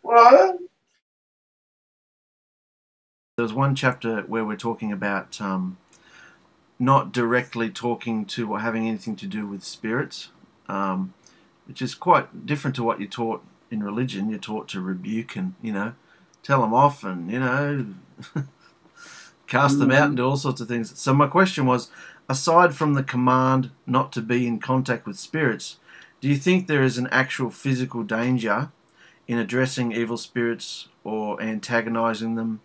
What? There's one chapter where we're talking about not directly talking to or having anything to do with spirits, which is quite different to what you're taught in religion. You're taught to rebuke and, tell them off and, cast them out and do all sorts of things. So my question was, aside from the command not to be in contact with spirits, do you think there is an actual physical danger in addressing evil spirits or antagonizing them,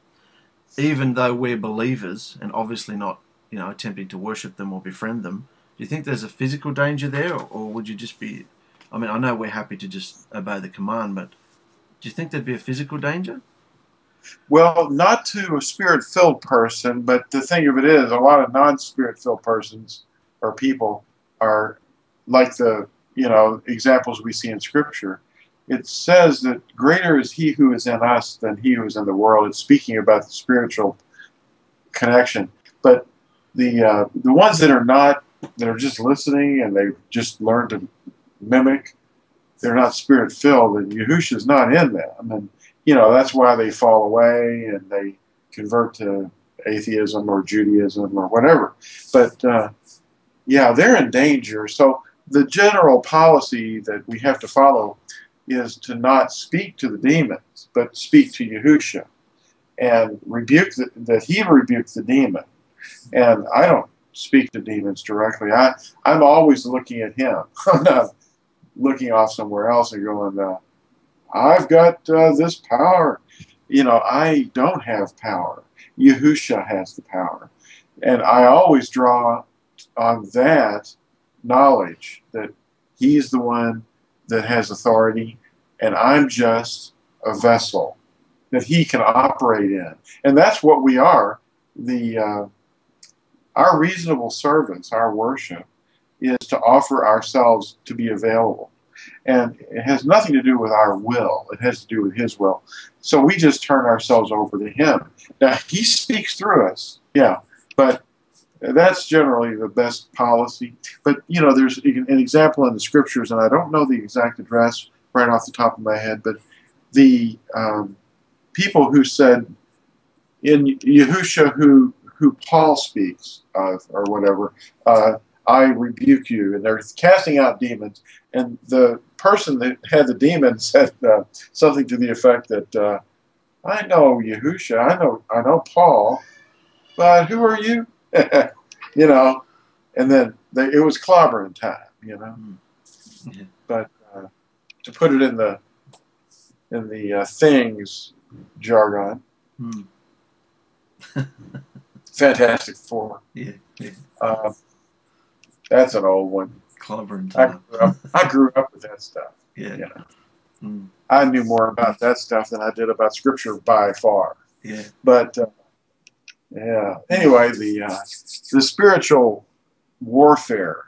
even though we're believers and obviously not, attempting to worship them or befriend them? Do you think there's a physical danger there, or would you just be... I mean, I know we're happy to just obey the command, but do you think there'd be a physical danger? Well, not to a spirit-filled person, but the thing of it is, a lot of non-spirit-filled persons or people are like the, examples we see in Scripture. It says that greater is he who is in us than he who is in the world. It's speaking about the spiritual connection. But the ones that are not, that are just listening and they've just learned to mimic, they're not spirit-filled, and Yahushua's not in them. And, that's why they fall away and they convert to atheism or Judaism or whatever. But, yeah, they're in danger. So the general policy that we have to follow is to not speak to the demons, but speak to Yahushua and rebuke that he rebuked the demon. And I don't speak to demons directly. I'm always looking at him. I'm not looking off somewhere else and going, I've got this power. I don't have power. Yahushua has the power. And I always draw on that knowledge that he's the one that has authority, and I'm just a vessel that he can operate in. And that's what we are. Our reasonable service, our worship, is to offer ourselves to be available. And it has nothing to do with our will. It has to do with his will. So we just turn ourselves over to him. Now, he speaks through us, yeah, but that's generally the best policy. But, there's an example in the Scriptures, and I don't know the exact address right off the top of my head, but the people who said, in Yahushua who Paul speaks of, or whatever, I rebuke you, and they're casting out demons. And the person that had the demon said something to the effect that, I know Yahushua, I know Paul, but who are you? And then it was clobbering time, Yeah. But to put it in the things jargon, Fantastic Four. Yeah. That's an old one. Clobbering time. I grew up with that stuff. Yeah. I knew more about that stuff than I did about Scripture by far. Yeah. But yeah. Anyway, the spiritual warfare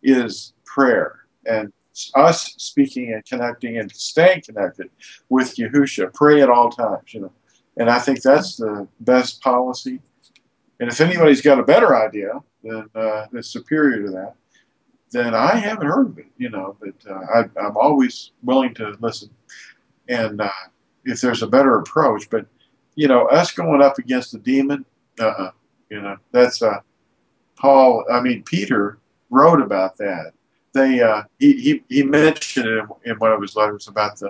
is prayer, and us speaking and connecting and staying connected with Yahushua. Pray at all times, And I think that's the best policy. And if anybody's got a better idea that's superior to that, then I haven't heard of it, But I'm always willing to listen. And if there's a better approach, but us going up against the demon, that's Peter wrote about that. He mentioned it in one of his letters about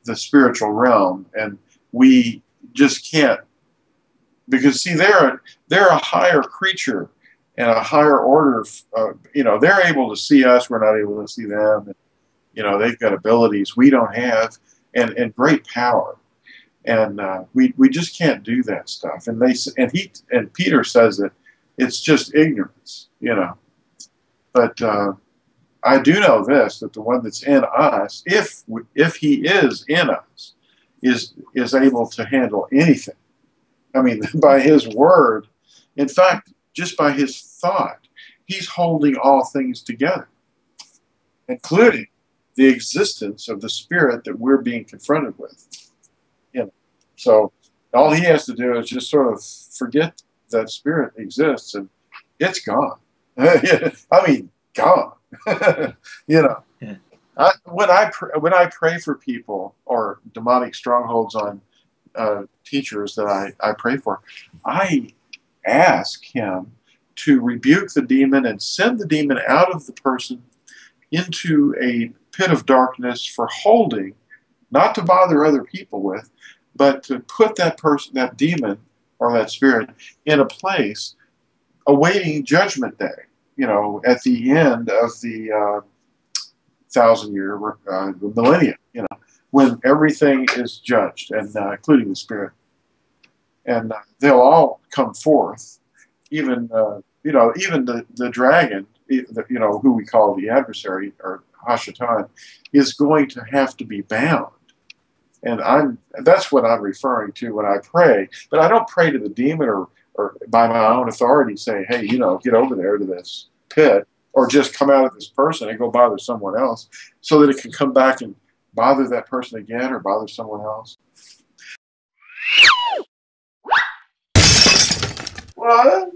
the spiritual realm, and we just can't, because see, they're a higher creature and a higher order. They're able to see us; we're not able to see them. And, they've got abilities we don't have, and great power, and we just can't do that stuff. And Peter says that it's just ignorance, But I do know this, that the one that's in us, if he is in us, is able to handle anything. I mean, by his word, in fact, just by his thought, he's holding all things together, including the existence of the spirit that we're being confronted with. So all he has to do is just sort of forget that spirit exists, and it's gone. I mean, gone. Yeah. When I pray for people or demonic strongholds on teachers that I pray for, I ask him to rebuke the demon and send the demon out of the person into a pit of darkness for holding, not to bother other people with, but to put that person, that demon or that spirit, in a place awaiting judgment day. You know, at the end of the 1,000-year millennium. You know, when everything is judged, and including the spirit, and they'll all come forth. Even even the dragon, who we call the adversary or Hashatan, is going to have to be bound. And that's what I'm referring to when I pray. But I don't pray to the demon or by my own authority say, hey, get over there to this pit, or just come out of this person and go bother someone else so that it can come back and bother that person again or bother someone else. Well,